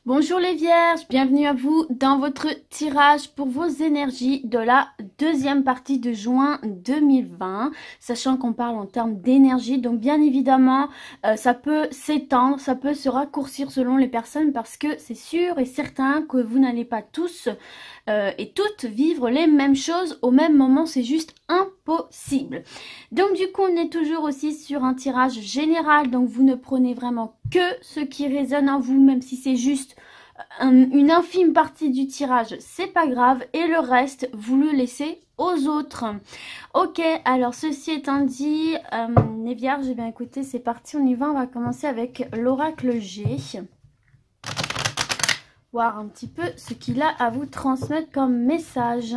Bonjour les vierges, bienvenue à vous dans votre tirage pour vos énergies de la deuxième partie de juin 2020, sachant qu'on parle en termes d'énergie, donc bien évidemment ça peut s'étendre, ça peut se raccourcir selon les personnes parce que c'est sûr et certain que vous n'allez pas tous et toutes vivre les mêmes choses au même moment, c'est juste impossible. Donc du coup on est toujours aussi sur un tirage général, donc vous ne prenez vraiment que ce qui résonne en vous, même si c'est juste une infime partie du tirage, c'est pas grave, et le reste vous le laissez aux autres. Ok, alors ceci étant dit, les vierges, eh bien écoutez, c'est parti, on y va, on va commencer avec l'oracle G. Voir un petit peu ce qu'il a à vous transmettre comme message.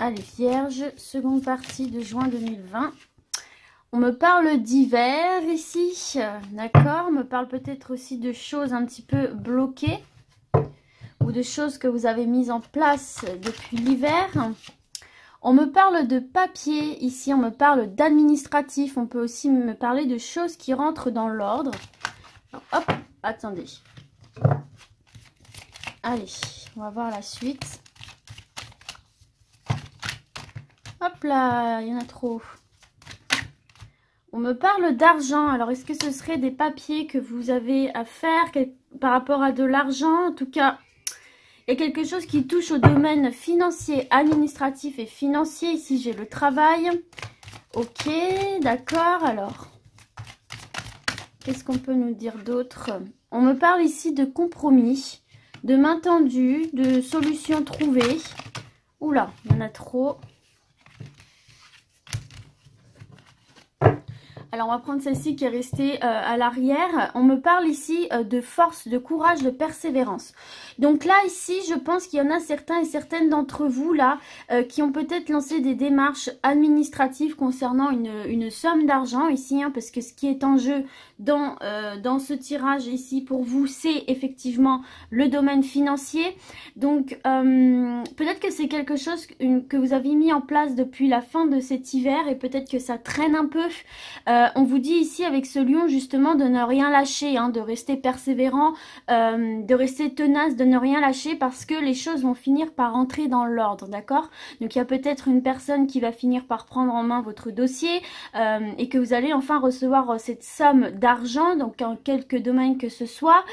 Allez, vierge, seconde partie de juin 2020. On me parle d'hiver ici, d'accord? On me parle peut-être aussi de choses un petit peu bloquées ou de choses que vous avez mises en place depuis l'hiver. On me parle de papier ici, on me parle d'administratif. On peut aussi me parler de choses qui rentrent dans l'ordre. Hop, attendez. Allez, on va voir la suite. Hop là, il y en a trop. On me parle d'argent. Alors, est-ce que ce serait des papiers que vous avez à faire par rapport à de l'argent? En tout cas, il y a quelque chose qui touche au domaine financier, administratif et financier. Ici, j'ai le travail. Ok, d'accord. Alors, qu'est-ce qu'on peut nous dire d'autre? On me parle ici de compromis, de main tendue, de solutions trouvées. Oula, il y en a trop. Alors, on va prendre celle-ci qui est restée à l'arrière. On me parle ici de force, de courage, de persévérance. Donc là, ici, je pense qu'il y en a certains et certaines d'entre vous, là, qui ont peut-être lancé des démarches administratives concernant une somme d'argent ici, hein, parce que ce qui est en jeu dans ce tirage ici, pour vous, c'est effectivement le domaine financier. Donc, peut-être que c'est quelque chose que vous avez mis en place depuis la fin de cet hiver et peut-être que ça traîne un peu. On vous dit ici avec ce lion justement de ne rien lâcher, hein, de rester persévérant, de rester tenace, de ne rien lâcher parce que les choses vont finir par entrer dans l'ordre, d'accord? Donc il y a peut-être une personne qui va finir par prendre en main votre dossier et que vous allez enfin recevoir cette somme d'argent, donc en quelque domaine que ce soit.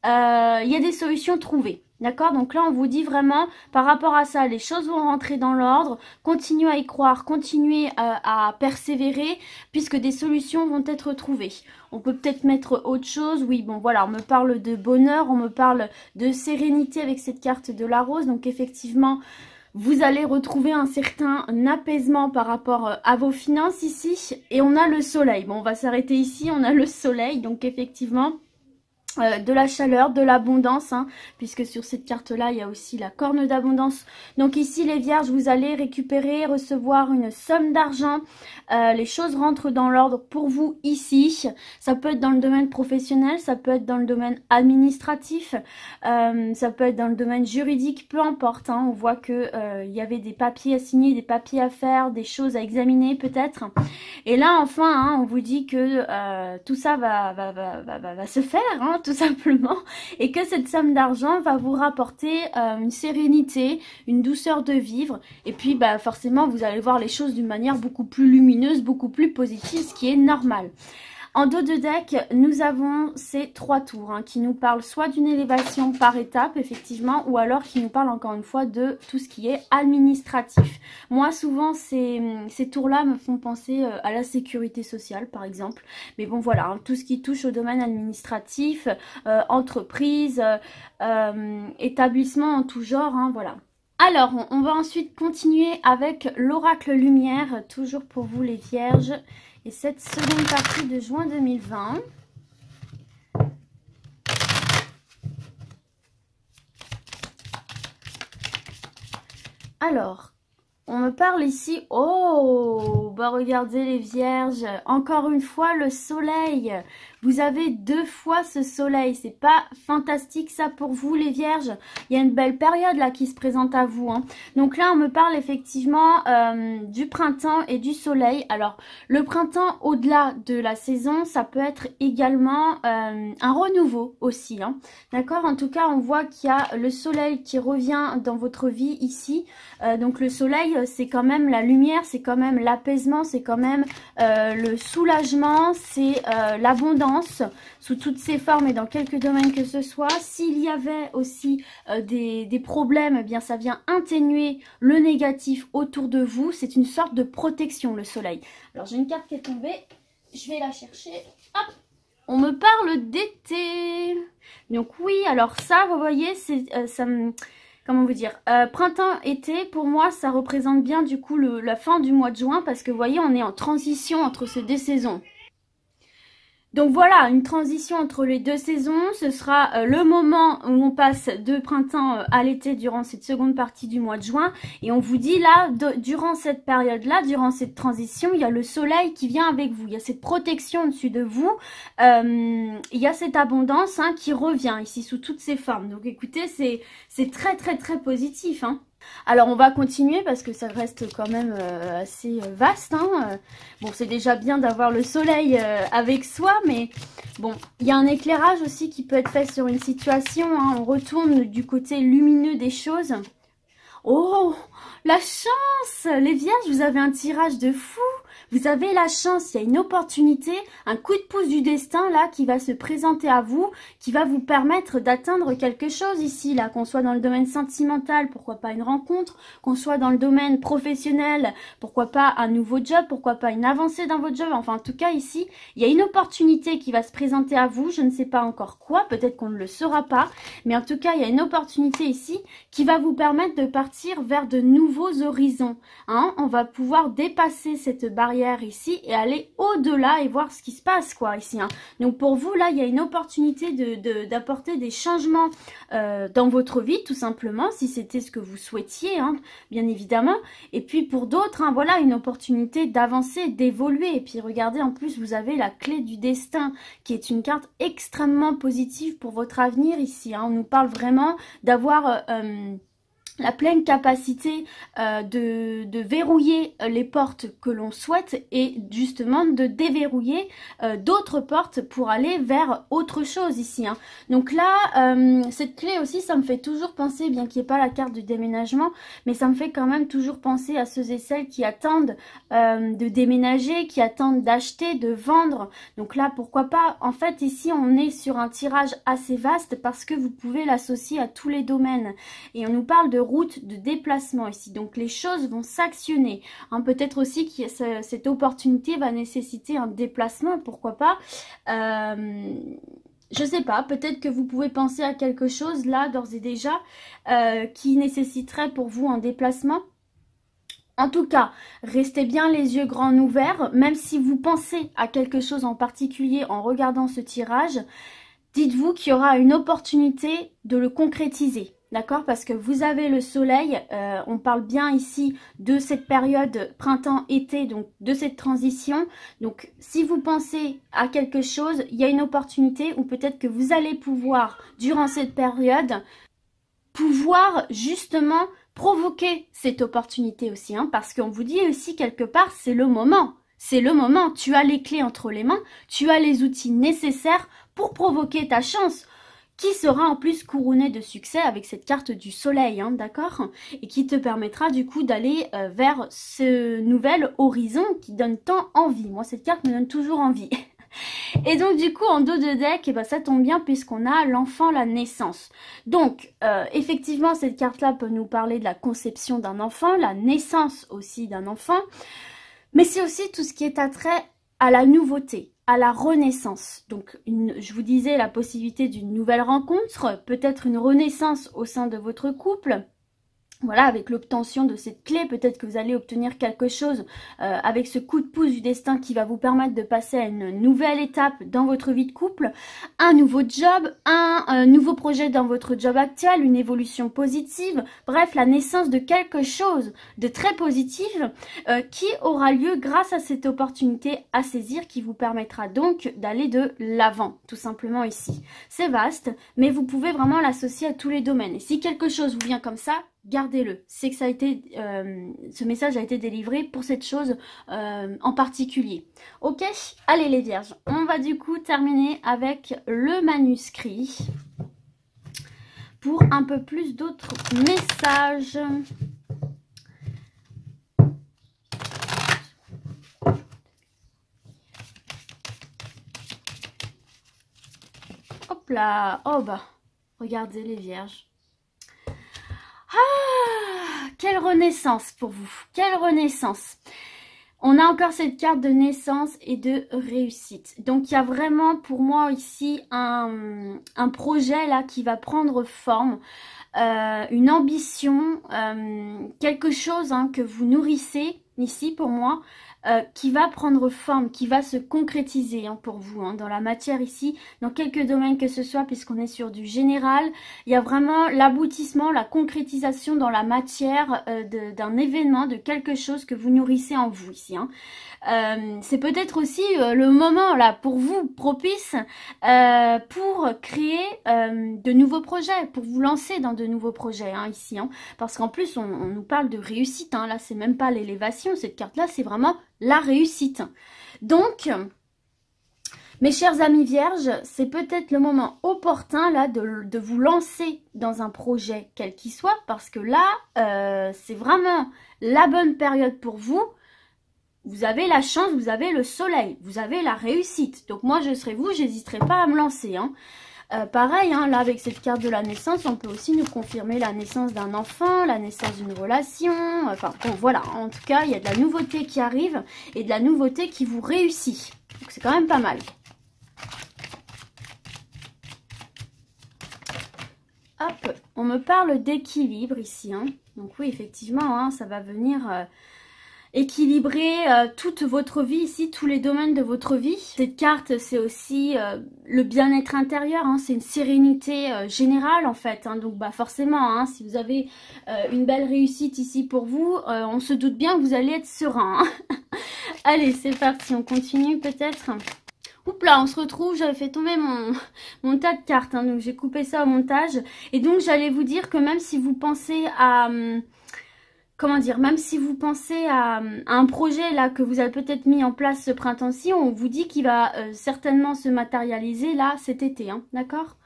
Il y a des solutions trouvées. D'accord, donc là on vous dit vraiment par rapport à ça, les choses vont rentrer dans l'ordre, continuez à y croire, continuez à persévérer puisque des solutions vont être trouvées. On peut peut-être mettre autre chose, oui bon voilà, on me parle de bonheur, on me parle de sérénité avec cette carte de la rose, donc effectivement vous allez retrouver un certain apaisement par rapport à vos finances ici et on a le soleil. Bon on va s'arrêter ici, on a le soleil donc effectivement... de la chaleur, de l'abondance, hein, puisque sur cette carte-là, il y a aussi la corne d'abondance. Donc ici, les vierges, vous allez récupérer, recevoir une somme d'argent. Les choses rentrent dans l'ordre pour vous ici. Ça peut être dans le domaine professionnel, ça peut être dans le domaine administratif, ça peut être dans le domaine juridique, peu importe. Hein, on voit que il y avait des papiers à signer, des papiers à faire, des choses à examiner peut-être. Et là, enfin, hein, on vous dit que tout ça va se faire, hein, tout simplement, et que cette somme d'argent va vous rapporter une sérénité, une douceur de vivre, et puis bah, forcément vous allez voir les choses d'une manière beaucoup plus lumineuse, beaucoup plus positive, ce qui est normal. En dos de deck, nous avons ces 3 tours hein, qui nous parlent soit d'une élévation par étape, effectivement, ou alors qui nous parlent encore une fois de tout ce qui est administratif. Moi, souvent, ces tours-là me font penser à la sécurité sociale, par exemple. Mais bon, voilà, hein, tout ce qui touche au domaine administratif, entreprise, établissement en tout genre, hein, voilà. Alors, on va ensuite continuer avec l'oracle lumière, toujours pour vous les vierges. Et cette seconde partie de juin 2020. Alors, on me parle ici, oh, bah regardez les vierges, encore une fois le soleil. Vous avez 2 fois ce soleil. C'est pas fantastique ça pour vous les vierges? Il y a une belle période là qui se présente à vous, hein. Donc là, on me parle effectivement du printemps et du soleil. Alors, le printemps, au-delà de la saison, ça peut être également un renouveau aussi, hein. D'accord? En tout cas, on voit qu'il y a le soleil qui revient dans votre vie ici. Donc le soleil, c'est quand même la lumière, c'est quand même l'apaisement, c'est quand même le soulagement, c'est l'abondance sous toutes ses formes et dans quelques domaines que ce soit. S'il y avait aussi des problèmes, eh bien ça vient atténuer le négatif autour de vous. C'est une sorte de protection, le soleil. Alors j'ai une carte qui est tombée, je vais la chercher. Hop, on me parle d'été. Donc oui, alors ça, vous voyez, c'est ça me... Comment vous dire, printemps-été, pour moi, ça représente bien du coup la fin du mois de juin parce que vous voyez, on est en transition entre ces 2 saisons. Donc voilà, une transition entre les 2 saisons, ce sera le moment où on passe de printemps à l'été durant cette seconde partie du mois de juin. Et on vous dit là, durant cette période-là, durant cette transition, il y a le soleil qui vient avec vous. Il y a cette protection au-dessus de vous. Il y a cette abondance hein, qui revient ici sous toutes ses formes. Donc écoutez, c'est très très très positif, hein. Alors on va continuer parce que ça reste quand même assez vaste, hein. Bon, c'est déjà bien d'avoir le soleil avec soi, mais bon, il y a un éclairage aussi qui peut être fait sur une situation, hein. On retourne du côté lumineux des choses. Oh, la chance! Les vierges, vous avez un tirage de fou! Vous avez la chance, il y a une opportunité, un coup de pouce du destin là qui va se présenter à vous, qui va vous permettre d'atteindre quelque chose ici, là, qu'on soit dans le domaine sentimental, pourquoi pas une rencontre, qu'on soit dans le domaine professionnel, pourquoi pas un nouveau job, pourquoi pas une avancée dans votre job, enfin en tout cas ici, il y a une opportunité qui va se présenter à vous, je ne sais pas encore quoi, peut-être qu'on ne le saura pas, mais en tout cas il y a une opportunité ici qui va vous permettre de partir vers de nouveaux horizons, hein. On va pouvoir dépasser cette barrière ici et aller au-delà et voir ce qui se passe quoi ici, hein. Donc pour vous là il y a une opportunité d'apporter des changements dans votre vie tout simplement si c'était ce que vous souhaitiez, hein, bien évidemment. Et puis pour d'autres hein, voilà une opportunité d'avancer, d'évoluer. Et puis regardez, en plus vous avez la clé du destin qui est une carte extrêmement positive pour votre avenir ici, hein. On nous parle vraiment d'avoir la pleine capacité de verrouiller les portes que l'on souhaite et justement de déverrouiller d'autres portes pour aller vers autre chose ici, hein. Donc là, cette clé aussi, ça me fait toujours penser, bien qu'il n'y ait pas la carte du déménagement, mais ça me fait quand même toujours penser à ceux et celles qui attendent de déménager, qui attendent d'acheter, de vendre. Donc là, pourquoi pas? En fait, ici, on est sur un tirage assez vaste parce que vous pouvez l'associer à tous les domaines. Et on nous parle de route de déplacement ici, donc les choses vont s'actionner, hein. Peut-être aussi que cette opportunité va nécessiter un déplacement, pourquoi pas, je sais pas, peut-être que vous pouvez penser à quelque chose là d'ores et déjà qui nécessiterait pour vous un déplacement. En tout cas, restez bien les yeux grands ouverts, même si vous pensez à quelque chose en particulier en regardant ce tirage, dites-vous qu'il y aura une opportunité de le concrétiser. D'accord? Parce que vous avez le soleil, on parle bien ici de cette période printemps-été, donc de cette transition. Donc si vous pensez à quelque chose, il y a une opportunité ou peut-être que vous allez pouvoir, durant cette période, pouvoir justement provoquer cette opportunité aussi, hein, parce qu'on vous dit aussi quelque part, c'est le moment. C'est le moment, tu as les clés entre les mains, tu as les outils nécessaires pour provoquer ta chance, qui sera en plus couronné de succès avec cette carte du soleil, hein, d'accord? Et qui te permettra du coup d'aller vers ce nouvel horizon qui donne tant envie. Moi, cette carte me donne toujours envie. Et donc du coup en dos de deck, eh ben, ça tombe bien puisqu'on a l'enfant, la naissance. Donc effectivement cette carte là peut nous parler de la conception d'un enfant, la naissance aussi d'un enfant, mais c'est aussi tout ce qui est attrait à la nouveauté, à la renaissance. Donc je vous disais la possibilité d'une nouvelle rencontre, peut-être une renaissance au sein de votre couple. Voilà, avec l'obtention de cette clé, peut-être que vous allez obtenir quelque chose avec ce coup de pouce du destin qui va vous permettre de passer à une nouvelle étape dans votre vie de couple, un nouveau job, un nouveau projet dans votre job actuel, une évolution positive, bref, la naissance de quelque chose de très positif qui aura lieu grâce à cette opportunité à saisir qui vous permettra donc d'aller de l'avant, tout simplement ici. C'est vaste, mais vous pouvez vraiment l'associer à tous les domaines. Et si quelque chose vous vient comme ça, gardez-le. C'est que ça a été, ce message a été délivré pour cette chose en particulier. Ok, allez les vierges, on va du coup terminer avec le manuscrit pour un peu plus d'autres messages. Hop là, oh bah, regardez les vierges. Ah, quelle renaissance pour vous, quelle renaissance. On a encore cette carte de naissance et de réussite. Donc il y a vraiment pour moi ici un projet là qui va prendre forme, une ambition, quelque chose que vous nourrissez ici pour moi, qui va prendre forme, qui va se concrétiser pour vous, dans la matière ici, dans quelques domaines que ce soit, puisqu'on est sur du général. Il y a vraiment l'aboutissement, la concrétisation dans la matière d'un événement, de quelque chose que vous nourrissez en vous ici. C'est peut-être aussi le moment là pour vous propice pour créer de nouveaux projets, pour vous lancer dans de nouveaux projets ici, parce qu'en plus on nous parle de réussite, là c'est même pas l'élévation, cette carte là c'est vraiment la réussite. Donc mes chers amis vierges, c'est peut-être le moment opportun là de vous lancer dans un projet quel qu'il soit, parce que là c'est vraiment la bonne période pour vous. Vous avez la chance, vous avez le soleil, vous avez la réussite. Donc moi je serai vous, j'hésiterai pas à me lancer. Pareil, là avec cette carte de la naissance, on peut aussi nous confirmer la naissance d'un enfant, la naissance d'une relation. Enfin bon voilà, en tout cas il y a de la nouveauté qui arrive et de la nouveauté qui vous réussit. Donc c'est quand même pas mal. Hop, on me parle d'équilibre ici. Donc oui effectivement, ça va venir... équilibrer toute votre vie ici, tous les domaines de votre vie. Cette carte, c'est aussi le bien-être intérieur, c'est une sérénité générale en fait. Donc bah forcément, si vous avez une belle réussite ici pour vous, on se doute bien que vous allez être serein. Allez, c'est parti, on continue peut-être. Oups là, on se retrouve, j'avais fait tomber mon tas de cartes, donc j'ai coupé ça au montage. Et donc j'allais vous dire que même si vous pensez à... comment dire, même si vous pensez à un projet là que vous avez peut-être mis en place ce printemps-ci, on vous dit qu'il va certainement se matérialiser là cet été, d'accord?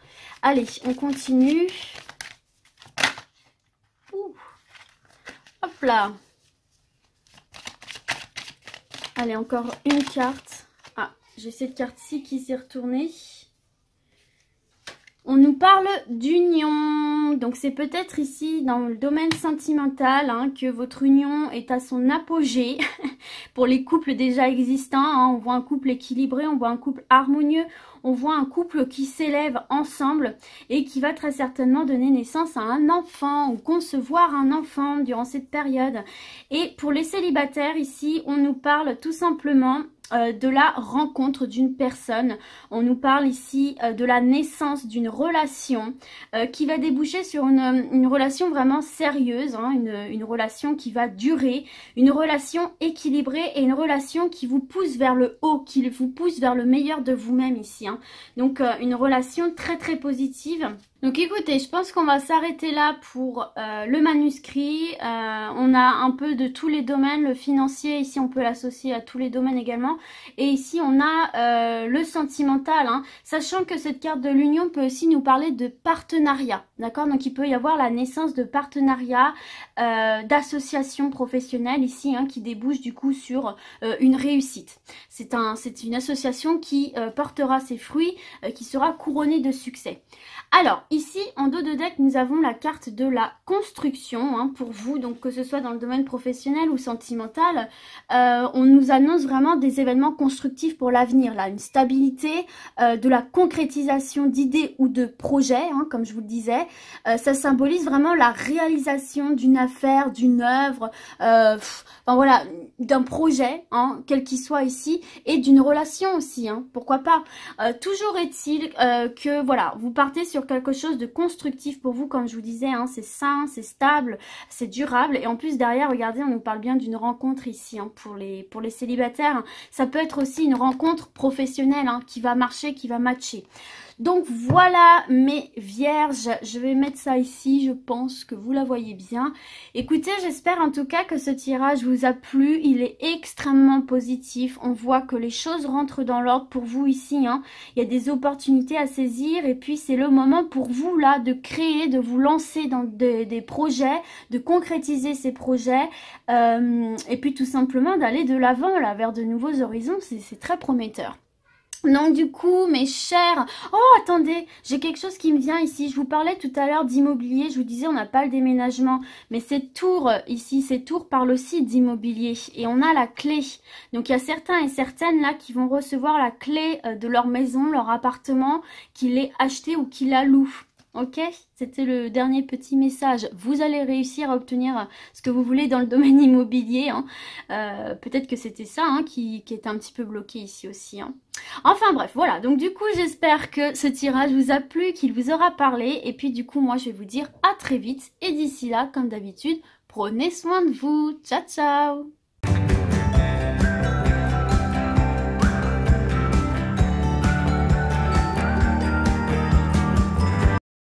Allez, on continue. Ouh. Hop là. Allez, encore une carte. Ah, j'ai cette carte-ci qui s'est retournée. On nous parle d'union, donc c'est peut-être ici dans le domaine sentimental que votre union est à son apogée. Pour les couples déjà existants, on voit un couple équilibré, on voit un couple harmonieux, on voit un couple qui s'élève ensemble et qui va très certainement donner naissance à un enfant ou concevoir un enfant durant cette période. Et pour les célibataires ici, on nous parle tout simplement de la rencontre d'une personne. On nous parle ici de la naissance d'une relation qui va déboucher sur une relation vraiment sérieuse, une relation qui va durer, une relation équilibrée et une relation qui vous pousse vers le haut, qui vous pousse vers le meilleur de vous-même ici. Donc une relation très très positive. Donc écoutez, je pense qu'on va s'arrêter là pour le manuscrit. On a un peu de tous les domaines, le financier, ici on peut l'associer à tous les domaines également. Et ici on a le sentimental, sachant que cette carte de l'union peut aussi nous parler de partenariat, d'accord? Donc il peut y avoir la naissance de partenariats, d'associations professionnelles ici, qui débouchent du coup sur une réussite. C'est une association qui portera ses fruits, qui sera couronnée de succès. Alors, ici, en dos de deck, nous avons la carte de la construction, hein, pour vous, donc que ce soit dans le domaine professionnel ou sentimental. On nous annonce vraiment des événements constructifs pour l'avenir, là, une stabilité, de la concrétisation d'idées ou de projets, hein, comme je vous le disais. Ça symbolise vraiment la réalisation d'une affaire, d'une œuvre, enfin voilà, d'un projet, hein, quel qu'il soit ici, et d'une relation aussi, hein, pourquoi pas. Toujours est-il que voilà, vous partez sur quelque chose de constructif pour vous, comme je vous disais, hein, c'est sain, c'est stable, c'est durable, et en plus derrière, regardez, on nous parle bien d'une rencontre ici, hein, pour les célibataires. Ça peut être aussi une rencontre professionnelle, hein, qui va marcher, qui va matcher. Donc voilà mes vierges, je vais mettre ça ici, je pense que vous la voyez bien. Écoutez, j'espère en tout cas que ce tirage vous a plu, il est extrêmement positif. On voit que les choses rentrent dans l'ordre pour vous ici, hein. Il y a des opportunités à saisir et puis c'est le moment pour vous là de créer, de vous lancer dans des projets, de concrétiser ces projets et puis tout simplement d'aller de l'avant là vers de nouveaux horizons, c'est très prometteur. Donc du coup, mes chers... Oh, attendez, j'ai quelque chose qui me vient ici. Je vous parlais tout à l'heure d'immobilier. Je vous disais, on n'a pas le déménagement. Mais ces tours, ici, ces tours parlent aussi d'immobilier. Et on a la clé. Donc il y a certains et certaines là qui vont recevoir la clé de leur maison, leur appartement, qu'ils l'aient acheté ou qu'ils la louent. Ok, c'était le dernier petit message. Vous allez réussir à obtenir ce que vous voulez dans le domaine immobilier, hein. Peut-être que c'était ça, hein, qui était un petit peu bloqué ici aussi, hein. Enfin bref, voilà. Donc du coup, j'espère que ce tirage vous a plu, qu'il vous aura parlé. Et puis du coup, moi, je vais vous dire à très vite. Et d'ici là, comme d'habitude, prenez soin de vous. Ciao, ciao!